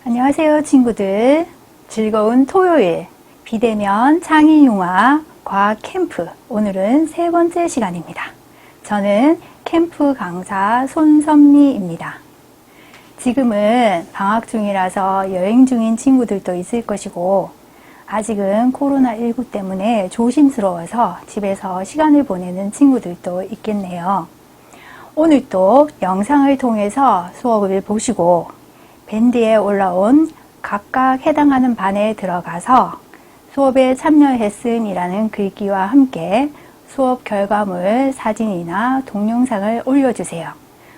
안녕하세요 친구들. 즐거운 토요일 비대면 창의융화 과학 캠프, 오늘은 세 번째 시간입니다. 저는 캠프 강사 손선미입니다. 지금은 방학 중이라서 여행 중인 친구들도 있을 것이고, 아직은 코로나19 때문에 조심스러워서 집에서 시간을 보내는 친구들도 있겠네요. 오늘 또 영상을 통해서 수업을 보시고 밴드에 올라온 각각 해당하는 반에 들어가서 수업에 참여했음이라는 글귀와 함께 수업 결과물 사진이나 동영상을 올려주세요.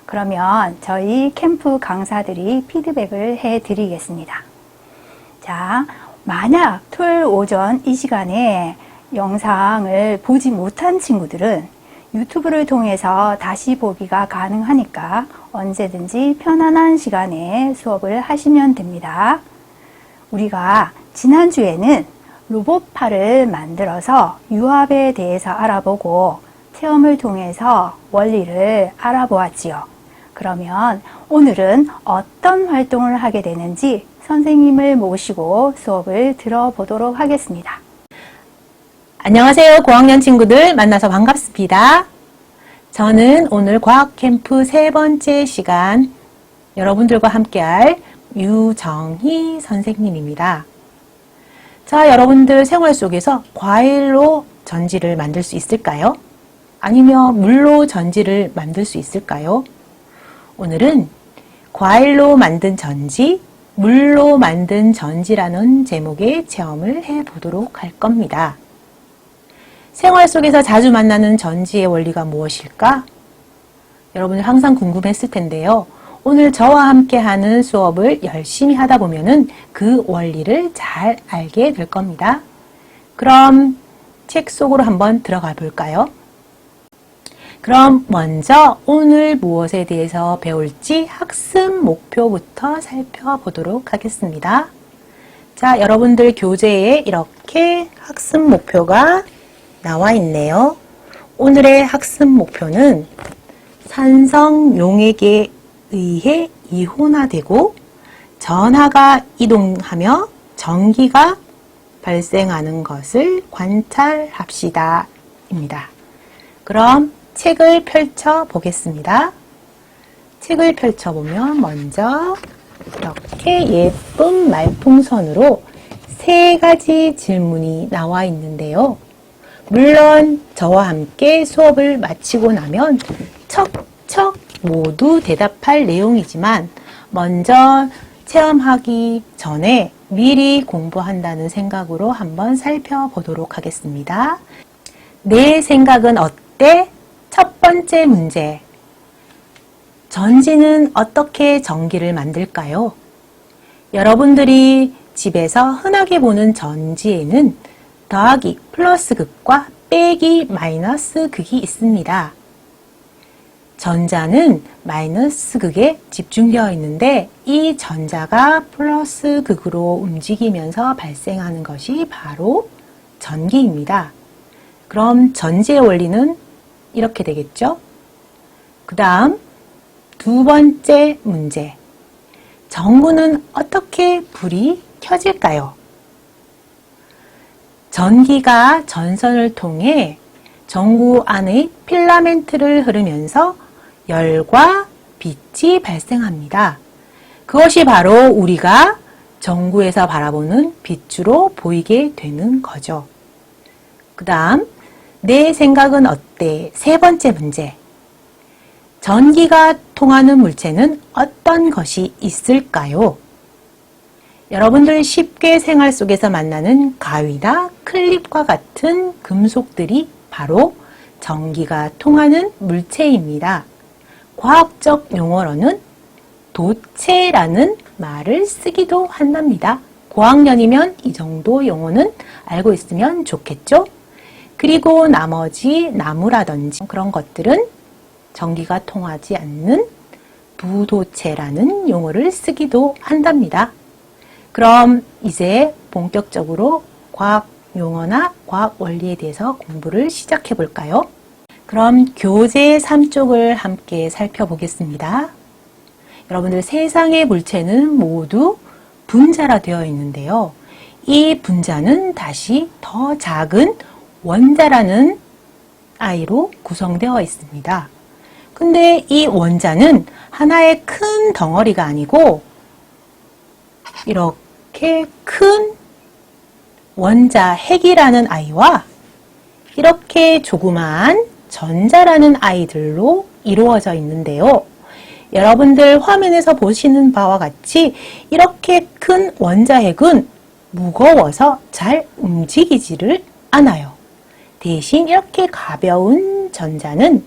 그러면 저희 캠프 강사들이 피드백을 해드리겠습니다. 자, 만약 토요일 오전 이 시간에 영상을 보지 못한 친구들은 유튜브를 통해서 다시 보기가 가능하니까 언제든지 편안한 시간에 수업을 하시면 됩니다. 우리가 지난주에는 로봇팔을 만들어서 유압에 대해서 알아보고 체험을 통해서 원리를 알아보았지요. 그러면 오늘은 어떤 활동을 하게 되는지 선생님을 모시고 수업을 들어보도록 하겠습니다. 안녕하세요. 고학년 친구들 만나서 반갑습니다. 저는 오늘 과학캠프 세 번째 시간 여러분들과 함께할 유정희 선생님입니다. 자, 여러분들 생활 속에서 과일로 전지를 만들 수 있을까요? 아니면 물로 전지를 만들 수 있을까요? 오늘은 과일로 만든 전지, 물로 만든 전지라는 제목의 체험을 해보도록 할 겁니다. 생활 속에서 자주 만나는 전지의 원리가 무엇일까? 여러분들 항상 궁금했을 텐데요. 오늘 저와 함께 하는 수업을 열심히 하다 보면은 그 원리를 잘 알게 될 겁니다. 그럼 책 속으로 한번 들어가 볼까요? 그럼 먼저 오늘 무엇에 대해서 배울지 학습 목표부터 살펴보도록 하겠습니다. 자, 여러분들 교재에 이렇게 학습 목표가 나와 있네요. 오늘의 학습 목표는 산성 용액에 의해 이온화되고 전하가 이동하며 전기가 발생하는 것을 관찰합시다 입니다. 그럼 책을 펼쳐 보겠습니다. 책을 펼쳐 보면 먼저 이렇게 예쁜 말풍선으로 세 가지 질문이 나와 있는데요. 물론 저와 함께 수업을 마치고 나면 척척 모두 대답할 내용이지만 먼저 체험하기 전에 미리 공부한다는 생각으로 한번 살펴보도록 하겠습니다. 내 생각은 어때? 첫 번째 문제. 전지는 어떻게 전기를 만들까요? 여러분들이 집에서 흔하게 보는 전지에는 더하기 플러스 극과 빼기 마이너스 극이 있습니다. 전자는 마이너스 극에 집중되어 있는데 이 전자가 플러스 극으로 움직이면서 발생하는 것이 바로 전기입니다. 그럼 전지의 원리는 이렇게 되겠죠? 그 다음 두 번째 문제. 전구는 어떻게 불이 켜질까요? 전기가 전선을 통해 전구 안의 필라멘트를 흐르면서 열과 빛이 발생합니다. 그것이 바로 우리가 전구에서 바라보는 빛으로 보이게 되는 거죠. 그 다음, 내 생각은 어때? 세 번째 문제. 전기가 통하는 물체는 어떤 것이 있을까요? 여러분들 쉽게 생활 속에서 만나는 가위나 클립과 같은 금속들이 바로 전기가 통하는 물체입니다. 과학적 용어로는 도체라는 말을 쓰기도 한답니다. 고학년이면 이 정도 용어는 알고 있으면 좋겠죠? 그리고 나머지 나무라든지 그런 것들은 전기가 통하지 않는 부도체라는 용어를 쓰기도 한답니다. 그럼 이제 본격적으로 과학 용어나 과학 원리에 대해서 공부를 시작해 볼까요? 그럼 교재 3쪽을 함께 살펴보겠습니다. 여러분들 세상의 물체는 모두 분자라 되어 있는데요. 이 분자는 다시 더 작은 원자라는 아이로 구성되어 있습니다. 근데 이 원자는 하나의 큰 덩어리가 아니고 이렇게 큰 원자 핵이라는 아이와 이렇게 조그마한 전자라는 아이들로 이루어져 있는데요. 여러분들 화면에서 보시는 바와 같이 이렇게 큰 원자핵은 무거워서 잘 움직이지를 않아요. 대신 이렇게 가벼운 전자는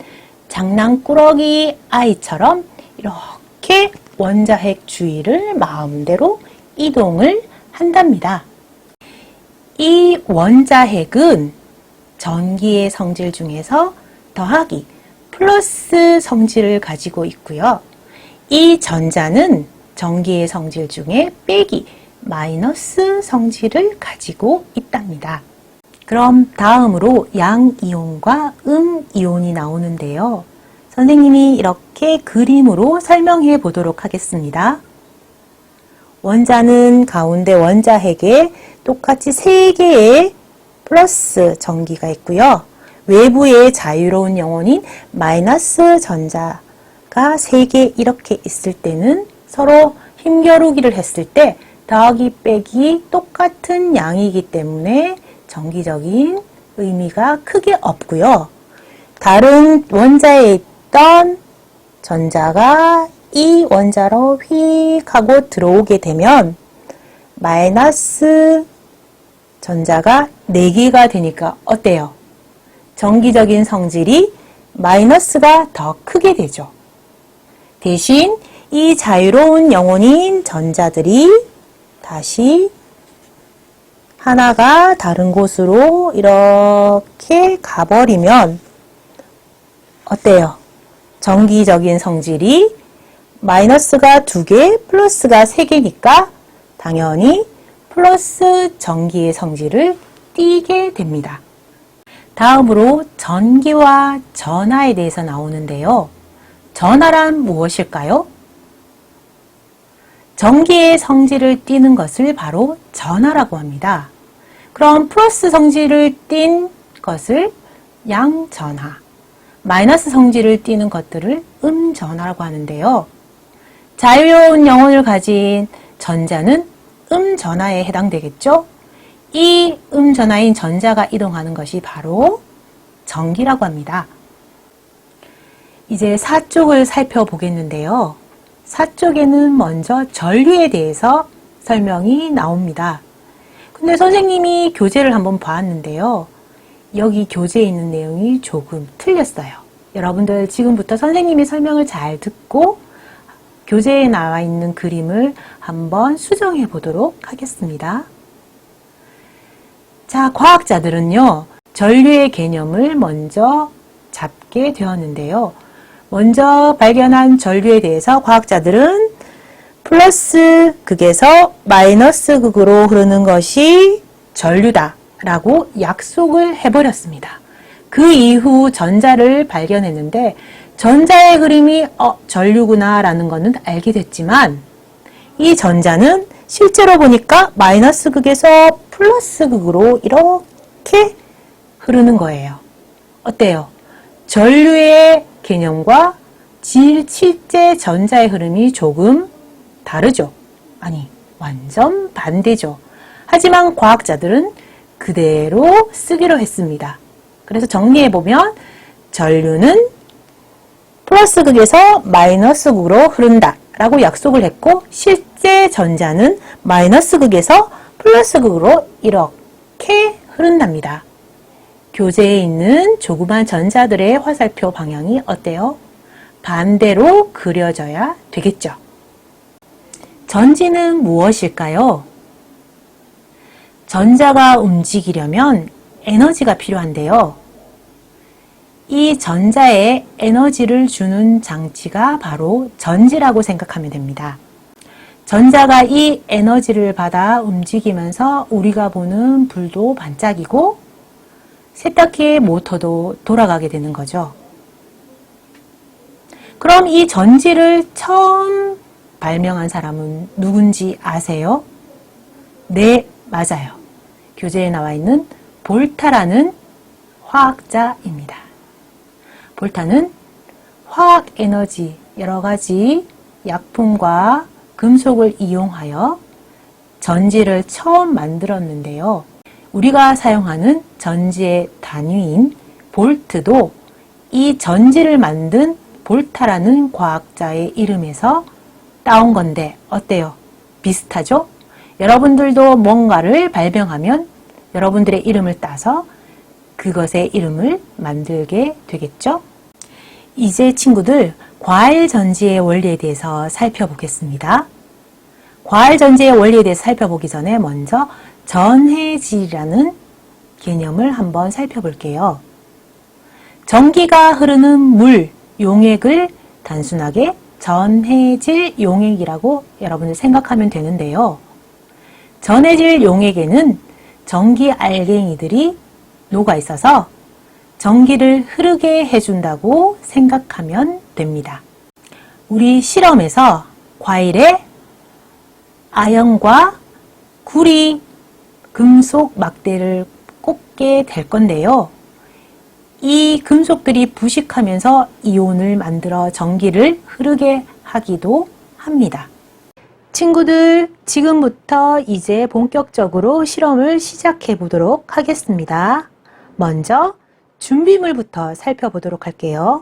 장난꾸러기 아이처럼 이렇게 원자핵 주위를 마음대로 이동을 한답니다. 이 원자핵은 전기의 성질 중에서 더하기, 플러스 성질을 가지고 있고요. 이 전자는 전기의 성질 중에 빼기, 마이너스 성질을 가지고 있답니다. 그럼 다음으로 양이온과 음이온이 나오는데요. 선생님이 이렇게 그림으로 설명해 보도록 하겠습니다. 원자는 가운데 원자핵에 똑같이 3개의 플러스 전기가 있고요. 외부에 자유로운 영혼인 마이너스 전자가 3개 이렇게 있을 때는 서로 힘겨루기를 했을 때 더하기 빼기 똑같은 양이기 때문에 전기적인 의미가 크게 없고요. 다른 원자에 있던 전자가 이 원자로 휙 하고 들어오게 되면 마이너스 전자가 4개가 되니까 어때요? 전기적인 성질이 마이너스가 더 크게 되죠. 대신 이 자유로운 영혼인 전자들이 다시 하나가 다른 곳으로 이렇게 가버리면 어때요? 전기적인 성질이 마이너스가 2개, 플러스가 3개니까 당연히 플러스 전기의 성질을 띠게 됩니다. 다음으로 전기와 전하에 대해서 나오는데요. 전하란 무엇일까요? 전기의 성질을 띠는 것을 바로 전하라고 합니다. 그럼 플러스 성질을 띈 것을 양전하, 마이너스 성질을 띠는 것들을 음전하라고 하는데요. 자유로운 영혼을 가진 전자는 음전하에 해당되겠죠? 이 음전하인 전자가 이동하는 것이 바로 전기라고 합니다. 이제 사쪽을 살펴보겠는데요. 사쪽에는 먼저 전류에 대해서 설명이 나옵니다. 근데 선생님이 교재를 한번 봤는데요. 여기 교재에 있는 내용이 조금 틀렸어요. 여러분들 지금부터 선생님의 설명을 잘 듣고 교재에 나와 있는 그림을 한번 수정해 보도록 하겠습니다. 자, 과학자들은요, 전류의 개념을 먼저 잡게 되었는데요. 먼저 발견한 전류에 대해서 과학자들은 플러스 극에서 마이너스 극으로 흐르는 것이 전류다 라고 약속을 해버렸습니다. 그 이후 전자를 발견했는데 전자의 흐름이 전류구나 라는 것은 알게 됐지만 이 전자는 실제로 보니까 마이너스 극에서 플러스 극으로 이렇게 흐르는 거예요. 어때요? 전류의 개념과 실제 전자의 흐름이 조금 다르죠? 아니, 완전 반대죠. 하지만 과학자들은 그대로 쓰기로 했습니다. 그래서 정리해보면 전류는 플러스 극에서 마이너스 극으로 흐른다 라고 약속을 했고 실제 전자는 마이너스 극에서 플러스 극으로 이렇게 흐른답니다. 교재에 있는 조그만 전자들의 화살표 방향이 어때요? 반대로 그려져야 되겠죠. 전지는 무엇일까요? 전자가 움직이려면 에너지가 필요한데요. 이 전자에 에너지를 주는 장치가 바로 전지라고 생각하면 됩니다. 전자가 이 에너지를 받아 움직이면서 우리가 보는 불도 반짝이고 세탁기의 모터도 돌아가게 되는 거죠. 그럼 이 전지를 처음 발명한 사람은 누군지 아세요? 네, 맞아요. 교재에 나와 있는 볼타라는 화학자입니다. 볼타는 화학 에너지, 여러 가지 약품과 금속을 이용하여 전지를 처음 만들었는데요. 우리가 사용하는 전지의 단위인 볼트도 이 전지를 만든 볼타라는 과학자의 이름에서 따온 건데 어때요? 비슷하죠? 여러분들도 뭔가를 발명하면 여러분들의 이름을 따서 그것의 이름을 만들게 되겠죠? 이제 친구들, 과일 전지의 원리에 대해서 살펴보겠습니다. 과일 전지의 원리에 대해서 살펴보기 전에 먼저 전해질이라는 개념을 한번 살펴볼게요. 전기가 흐르는 물, 용액을 단순하게 전해질 용액이라고 여러분들 생각하면 되는데요. 전해질 용액에는 전기 알갱이들이 녹아 있어서 전기를 흐르게 해준다고 생각하면 됩니다. 우리 실험에서 과일에 아연과 구리, 금속 막대를 꽂게 될 건데요. 이 금속들이 부식하면서 이온을 만들어 전기를 흐르게 하기도 합니다. 친구들, 지금부터 이제 본격적으로 실험을 시작해 보도록 하겠습니다. 먼저 준비물부터 살펴보도록 할게요.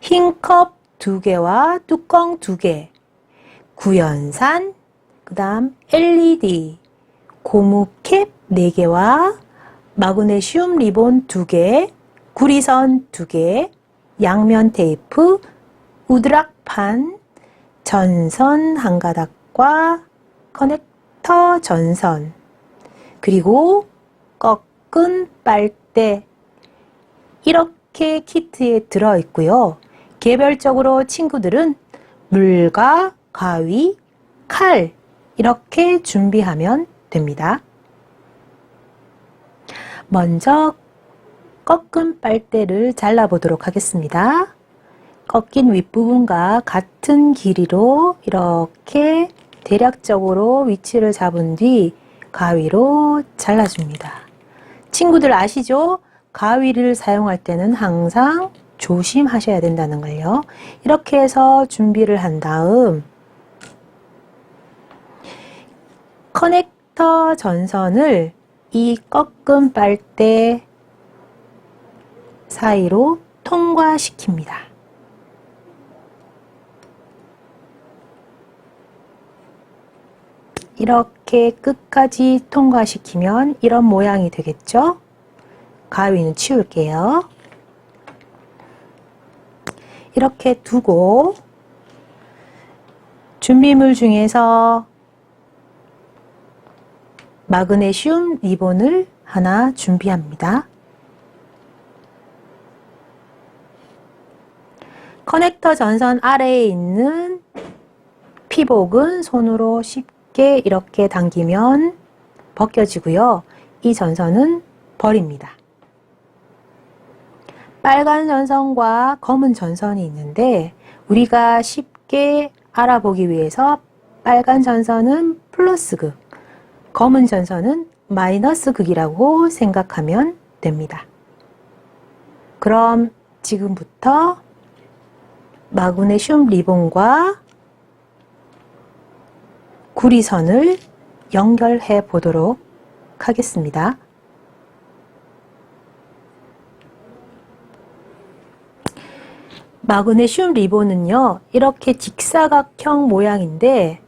흰 컵 2개와 뚜껑 2개, 구연산, 그 다음 LED, 고무캡 4개와 마그네슘 리본 2개, 구리선 2개, 양면 테이프, 우드락판, 전선 한 가닥과 커넥터 전선, 그리고 꺾은 빨대, 이렇게 키트에 들어있고요. 개별적으로 친구들은 물과 가위, 칼 이렇게 준비하면 됩니다. 먼저 꺾은 빨대를 잘라보도록 하겠습니다. 꺾인 윗부분과 같은 길이로 이렇게 대략적으로 위치를 잡은 뒤 가위로 잘라줍니다. 친구들 아시죠? 가위를 사용할 때는 항상 조심하셔야 된다는 걸요. 이렇게 해서 준비를 한 다음 커넥터 전선을 이 꺾은 빨대 사이로 통과시킵니다. 이렇게 끝까지 통과시키면 이런 모양이 되겠죠? 가위는 치울게요. 이렇게 두고 준비물 중에서 마그네슘 리본을 하나 준비합니다. 커넥터 전선 아래에 있는 피복은 손으로 쉽게 이렇게 당기면 벗겨지고요. 이 전선은 버립니다. 빨간 전선과 검은 전선이 있는데 우리가 쉽게 알아보기 위해서 빨간 전선은 플러스 극, 검은 전선은 마이너스 극이라고 생각하면 됩니다. 그럼 지금부터 마그네슘 리본과 구리선을 연결해 보도록 하겠습니다. 마그네슘 리본은요, 이렇게 직사각형 모양인데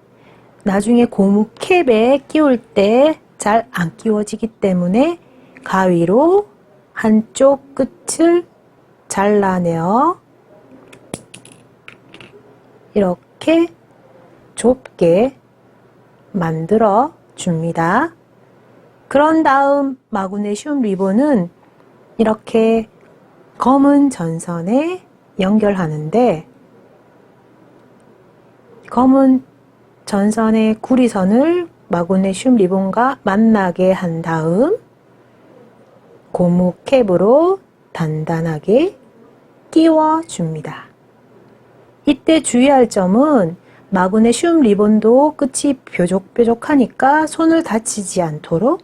나중에 고무 캡에 끼울 때 잘 안 끼워지기 때문에 가위로 한쪽 끝을 잘라내어 이렇게 좁게 만들어 줍니다. 그런 다음 마그네슘 리본은 이렇게 검은 전선에 연결하는데 검은 전선의 구리선을 마그네슘 리본과 만나게 한 다음 고무 캡으로 단단하게 끼워 줍니다. 이때 주의할 점은 마그네슘 리본도 끝이 뾰족뾰족하니까 손을 다치지 않도록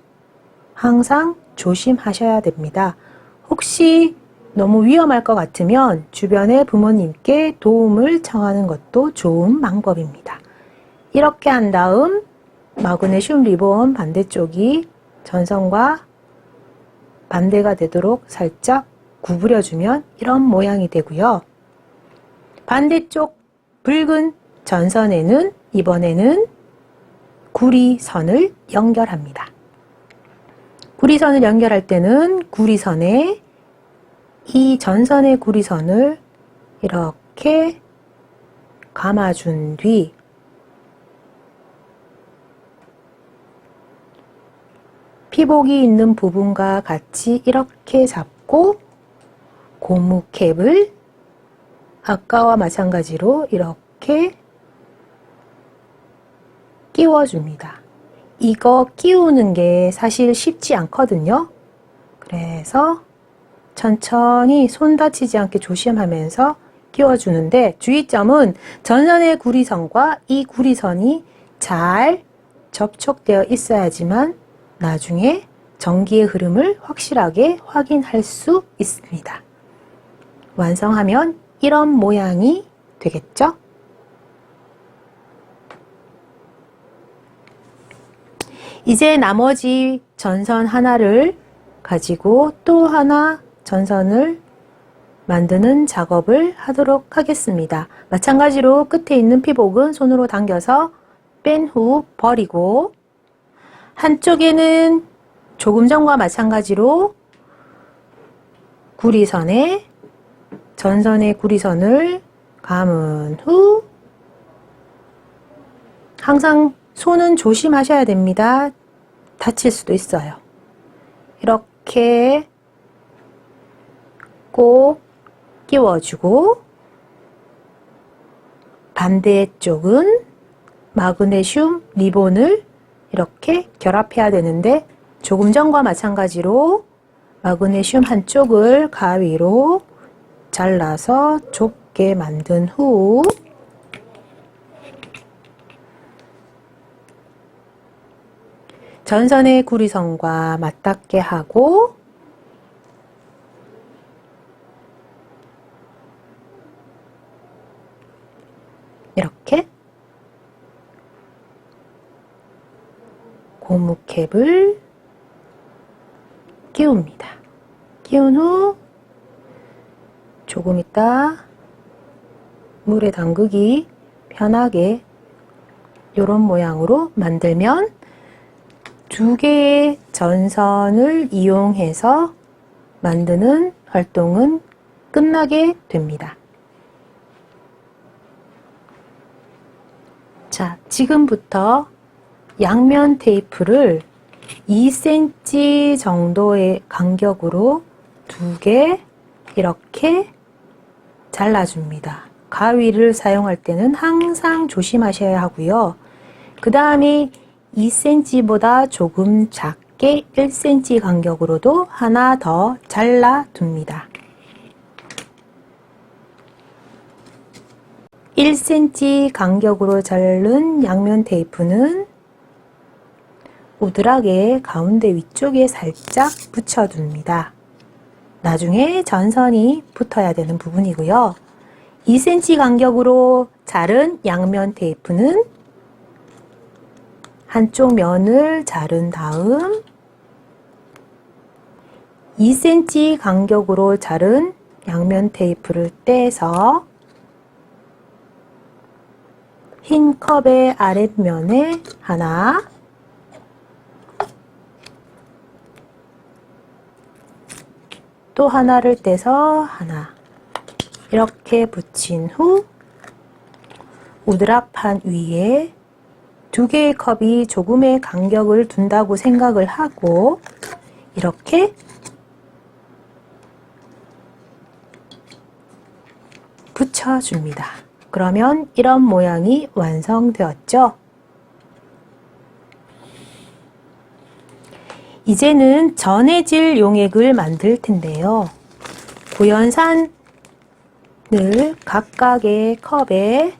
항상 조심하셔야 됩니다. 혹시 너무 위험할 것 같으면 주변의 부모님께 도움을 청하는 것도 좋은 방법입니다. 이렇게 한 다음 마그네슘 리본 반대쪽이 전선과 반대가 되도록 살짝 구부려주면 이런 모양이 되고요. 반대쪽 붉은 전선에는 이번에는 구리선을 연결합니다. 구리선을 연결할 때는 구리선에 이 전선의 구리선을 이렇게 감아준 뒤 피복이 있는 부분과 같이 이렇게 잡고 고무캡을 아까와 마찬가지로 이렇게 끼워줍니다. 이거 끼우는 게 사실 쉽지 않거든요. 그래서 천천히 손 다치지 않게 조심하면서 끼워주는데 주의점은 전선의 구리선과 이 구리선이 잘 접촉되어 있어야지만 나중에 전기의 흐름을 확실하게 확인할 수 있습니다. 완성하면 이런 모양이 되겠죠? 이제 나머지 전선 하나를 가지고 또 하나 전선을 만드는 작업을 하도록 하겠습니다. 마찬가지로 끝에 있는 피복은 손으로 당겨서 뺀 후 버리고 한쪽에는 조금 전과 마찬가지로 구리선에 전선의 구리선을 감은 후 항상 손은 조심하셔야 됩니다. 다칠 수도 있어요. 이렇게 꼭 끼워주고 반대쪽은 마그네슘 리본을 이렇게 결합해야 되는데 조금 전과 마찬가지로 마그네슘 한쪽을 가위로 잘라서 좁게 만든 후 전선의 구리선과 맞닿게 하고 이렇게 고무캡을 끼웁니다. 끼운 후 조금 있다 물에 담그기 편하게 이런 모양으로 만들면 두 개의 전선을 이용해서 만드는 활동은 끝나게 됩니다. 자, 지금부터 양면 테이프를 2cm 정도의 간격으로 두 개 이렇게 잘라줍니다. 가위를 사용할 때는 항상 조심하셔야 하고요. 그 다음에 2cm보다 조금 작게 1cm 간격으로도 하나 더 잘라둡니다. 1cm 간격으로 자른 양면 테이프는 우드락의 가운데 위쪽에 살짝 붙여둡니다. 나중에 전선이 붙어야 되는 부분이고요. 2cm 간격으로 자른 양면 테이프는 한쪽 면을 자른 다음 2cm 간격으로 자른 양면 테이프를 떼서 흰 컵의 아랫면에 하나 또 하나를 떼서 하나 이렇게 붙인 후 우드락판 위에 두 개의 컵이 조금의 간격을 둔다고 생각을 하고 이렇게 붙여줍니다. 그러면 이런 모양이 완성되었죠? 이제는 전해질 용액을 만들 텐데요. 구연산 각각의 컵에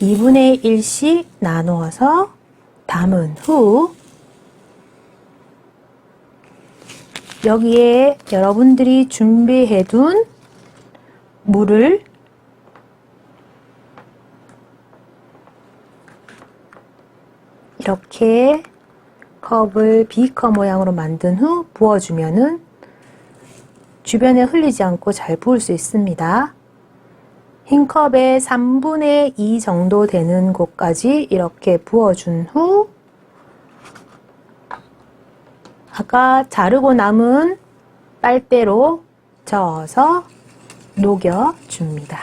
2분의 1씩 나누어서 담은 후 여기에 여러분들이 준비해 둔 물을 이렇게 컵을 비커 모양으로 만든 후 부어주면은 주변에 흘리지 않고 잘 부을 수 있습니다. 흰 컵에 3분의 2 정도 되는 곳까지 이렇게 부어준 후 아까 자르고 남은 빨대로 저어서 녹여줍니다.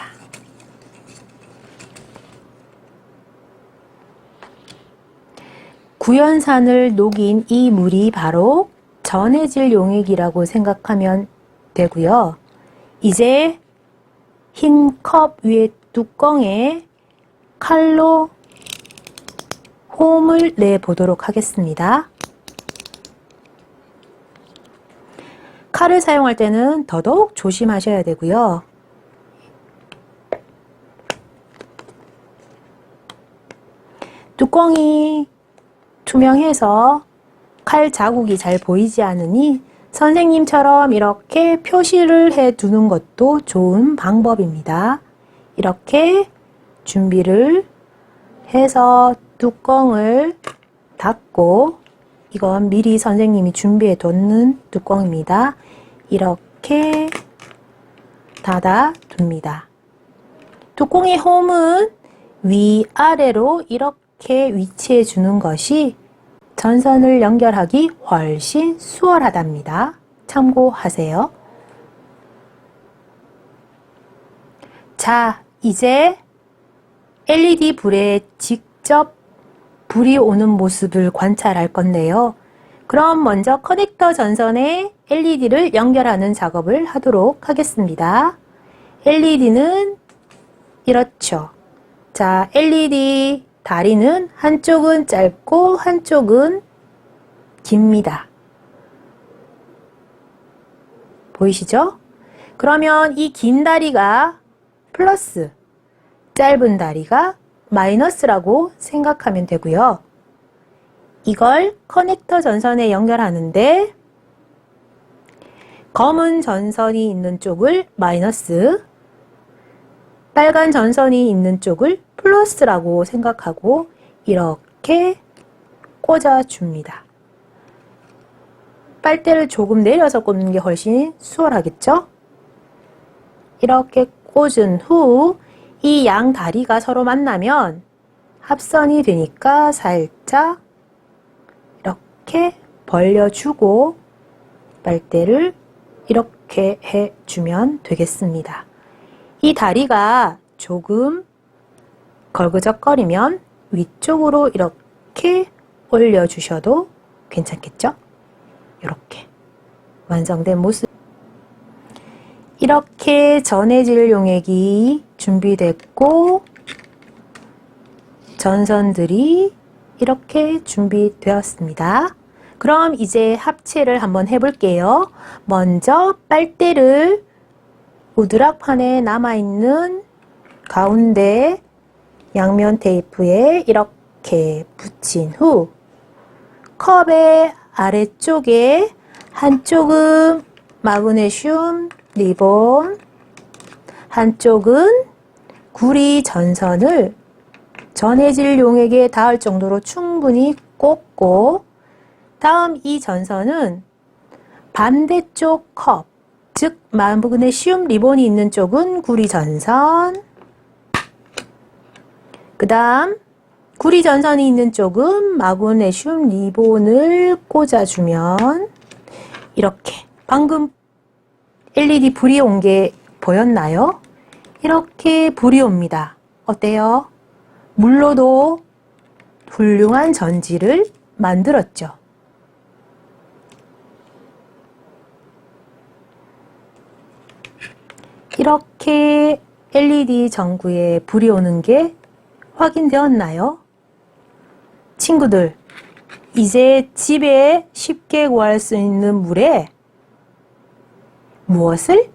구연산을 녹인 이 물이 바로 전해질 용액이라고 생각하면 되고요. 이제 흰 컵 위에 뚜껑에 칼로 홈을 내보도록 하겠습니다. 칼을 사용할 때는 더더욱 조심하셔야 되고요. 뚜껑이 투명해서 칼 자국이 잘 보이지 않으니 선생님처럼 이렇게 표시를 해 두는 것도 좋은 방법입니다. 이렇게 준비를 해서 뚜껑을 닫고, 이건 미리 선생님이 준비해 뒀는 뚜껑입니다. 이렇게 닫아 둡니다. 뚜껑의 홈은 위아래로 이렇게 위치해 주는 것이 전선을 연결하기 훨씬 수월하답니다. 참고하세요. 자, 이제 LED 불에 직접 불이 오는 모습을 관찰할 건데요. 그럼 먼저 커넥터 전선에 LED를 연결하는 작업을 하도록 하겠습니다. LED는 이렇죠. 자, LED 다리는 한쪽은 짧고 한쪽은 깁니다. 보이시죠? 그러면 이 긴 다리가 플러스, 짧은 다리가 마이너스라고 생각하면 되고요. 이걸 커넥터 전선에 연결하는데 검은 전선이 있는 쪽을 마이너스, 빨간 전선이 있는 쪽을 플러스라고 생각하고 이렇게 꽂아줍니다. 빨대를 조금 내려서 꽂는 게 훨씬 수월하겠죠? 이렇게 꽂은 후 이 양 다리가 서로 만나면 합선이 되니까 살짝 이렇게 벌려주고 빨대를 이렇게 해주면 되겠습니다. 이 다리가 조금 걸그적거리면 위쪽으로 이렇게 올려주셔도 괜찮겠죠? 이렇게 완성된 모습. 이렇게 전해질 용액이 준비됐고 전선들이 이렇게 준비되었습니다. 그럼 이제 합체를 한번 해볼게요. 먼저 빨대를 우드락판에 남아있는 가운데 양면 테이프에 이렇게 붙인 후 컵의 아래쪽에 한쪽은 마그네슘 리본, 한쪽은 구리 전선을 전해질 용액에 닿을 정도로 충분히 꽂고, 다음 이 전선은 반대쪽 컵, 즉 마그네슘 리본이 있는 쪽은 구리 전선, 그 다음 구리 전선이 있는 쪽은 마그네슘 리본을 꽂아주면 이렇게 방금 LED 불이 온 게 보였나요? 이렇게 불이 옵니다. 어때요? 물로도 훌륭한 전지를 만들었죠. 이렇게 LED 전구에 불이 오는 게 확인되었나요? 친구들, 이제 집에 쉽게 구할 수 있는 물에 무엇을?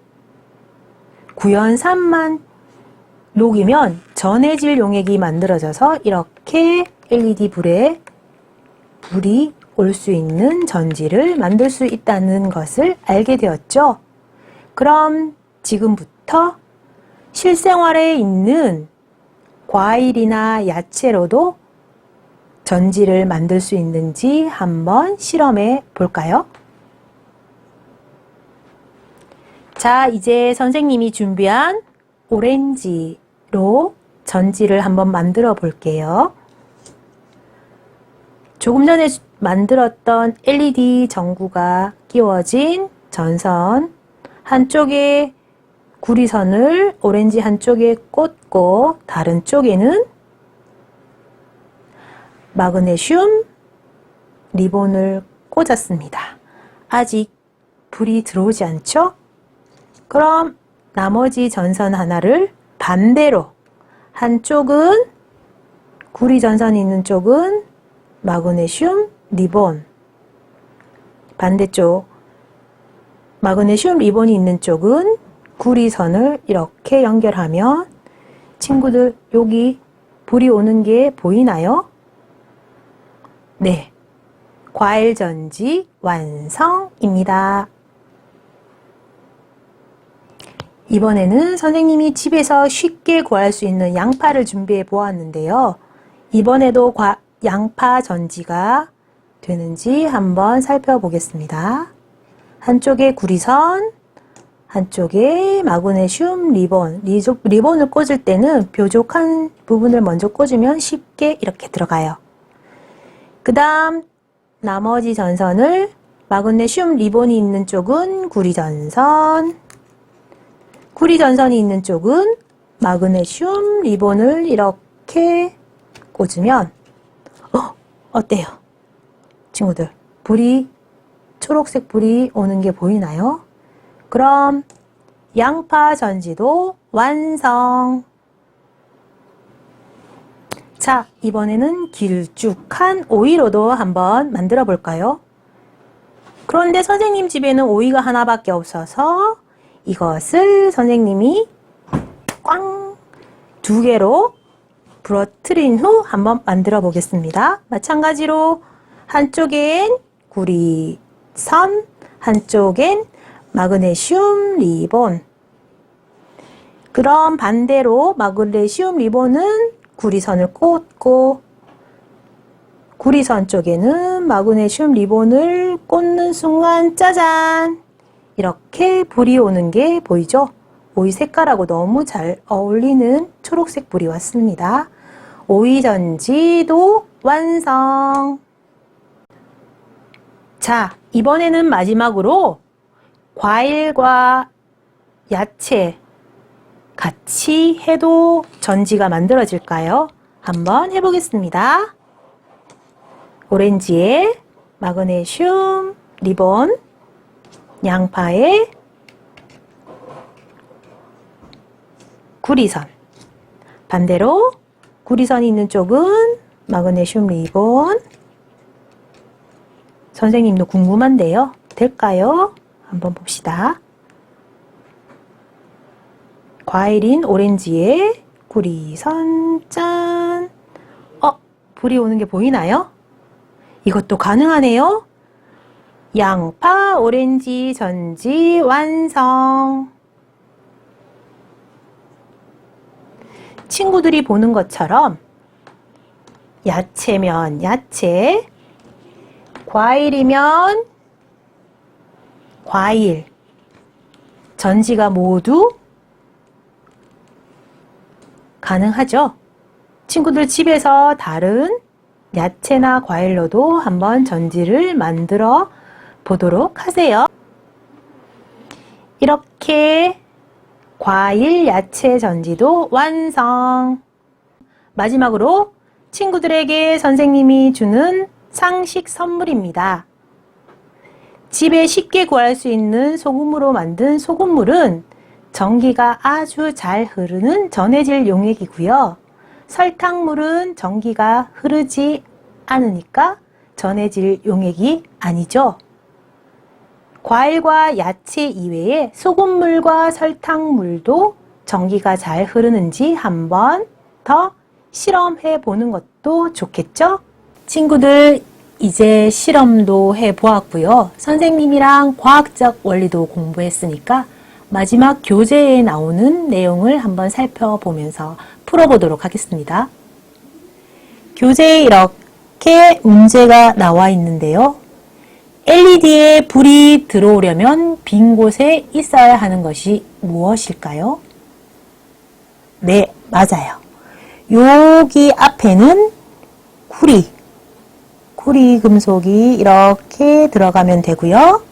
구연산만 녹이면 전해질 용액이 만들어져서 이렇게 LED 불에 불이 올 수 있는 전지를 만들 수 있다는 것을 알게 되었죠. 그럼 지금부터 실생활에 있는 과일이나 야채로도 전지를 만들 수 있는지 한번 실험해 볼까요? 자, 이제 선생님이 준비한 오렌지로 전지를 한번 만들어 볼게요. 조금 전에 만들었던 LED 전구가 끼워진 전선 한쪽에 구리선을 오렌지 한쪽에 꽂고 다른 쪽에는 마그네슘 리본을 꽂았습니다. 아직 불이 들어오지 않죠? 그럼 나머지 전선 하나를 반대로 한쪽은 구리 전선이 있는 쪽은 마그네슘 리본, 반대쪽 마그네슘 리본이 있는 쪽은 구리선을 이렇게 연결하면 친구들 여기 불이 오는 게 보이나요? 네, 과일 전지 완성입니다. 이번에는 선생님이 집에서 쉽게 구할 수 있는 양파를 준비해 보았는데요. 이번에도 양파 전지가 되는지 한번 살펴보겠습니다. 한쪽에 구리선, 한쪽에 마그네슘 리본을 꽂을 때는 뾰족한 부분을 먼저 꽂으면 쉽게 이렇게 들어가요. 그 다음 나머지 전선을 마그네슘 리본이 있는 쪽은 구리전선, 구리전선이 있는 쪽은 마그네슘 리본을 이렇게 꽂으면 어때요? 친구들, 초록색 불이 오는 게 보이나요? 그럼 양파 전지도 완성! 자, 이번에는 길쭉한 오이로도 한번 만들어 볼까요? 그런데 선생님 집에는 오이가 하나밖에 없어서 이것을 선생님이 꽝! 2개로 부러뜨린 후 한번 만들어 보겠습니다. 마찬가지로 한쪽엔 구리선, 한쪽엔 마그네슘 리본. 그럼 반대로 마그네슘 리본은 구리선을 꽂고 구리선 쪽에는 마그네슘 리본을 꽂는 순간 짜잔! 이렇게 불이 오는 게 보이죠? 오이 색깔하고 너무 잘 어울리는 초록색 불이 왔습니다. 오이 전지도 완성! 자, 이번에는 마지막으로 과일과 야채 같이 해도 전지가 만들어질까요? 한번 해보겠습니다. 오렌지에 마그네슘 리본, 양파에 구리선, 반대로 구리선이 있는 쪽은 마그네슘 리본. 선생님도 궁금한데요. 될까요? 한번 봅시다. 과일인 오렌지에 구리선 짠! 불이 오는 게 보이나요? 이것도 가능하네요. 양파 오렌지 전지 완성! 친구들이 보는 것처럼 야채면 야채, 과일이면 과일, 전지가 모두 가능하죠? 친구들 집에서 다른 야채나 과일로도 한번 전지를 만들어 보도록 하세요. 이렇게 과일, 야채 전지도 완성! 마지막으로 친구들에게 선생님이 주는 상식 선물입니다. 집에 쉽게 구할 수 있는 소금으로 만든 소금물은 전기가 아주 잘 흐르는 전해질 용액이고요. 설탕물은 전기가 흐르지 않으니까 전해질 용액이 아니죠. 과일과 야채 이외에 소금물과 설탕물도 전기가 잘 흐르는지 한번 더 실험해 보는 것도 좋겠죠? 친구들, 이제 실험도 해 보았고요. 선생님이랑 과학적 원리도 공부했으니까 마지막 교재에 나오는 내용을 한번 살펴보면서 풀어보도록 하겠습니다. 교재에 이렇게 문제가 나와 있는데요. LED에 불이 들어오려면 빈 곳에 있어야 하는 것이 무엇일까요? 네, 맞아요. 여기 앞에는 구리 금속이 이렇게 들어가면 되고요.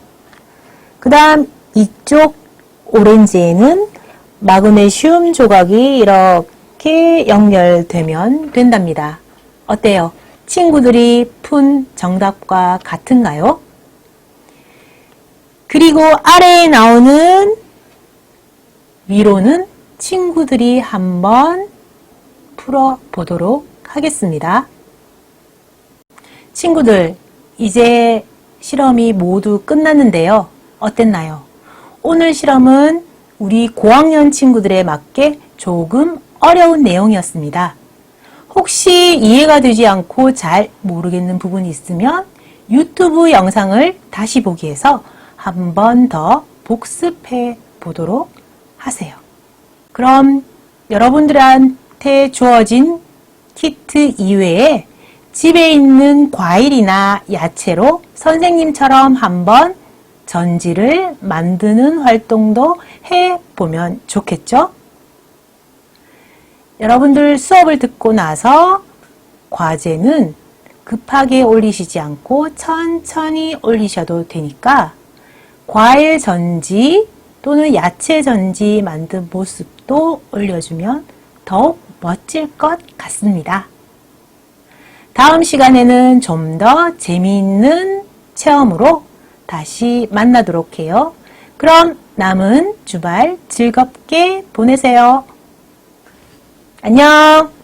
그 다음 이쪽 오렌지에는 마그네슘 조각이 이렇게 연결되면 된답니다. 어때요? 친구들이 푼 정답과 같은가요? 그리고 아래에 나오는 위로는 친구들이 한번 풀어보도록 하겠습니다. 친구들, 이제 실험이 모두 끝났는데요. 어땠나요? 오늘 실험은 우리 고학년 친구들에 맞게 조금 어려운 내용이었습니다. 혹시 이해가 되지 않고 잘 모르겠는 부분이 있으면 유튜브 영상을 다시 보기 위해서 한 번 더 복습해 보도록 하세요. 그럼 여러분들한테 주어진 키트 이외에 집에 있는 과일이나 야채로 선생님처럼 한번 전지를 만드는 활동도 해보면 좋겠죠? 여러분들 수업을 듣고 나서 과제는 급하게 올리시지 않고 천천히 올리셔도 되니까 과일 전지 또는 야채 전지 만든 모습도 올려주면 더욱 멋질 것 같습니다. 다음 시간에는 좀 더 재미있는 체험으로 다시 만나도록 해요. 그럼 남은 주말 즐겁게 보내세요. 안녕!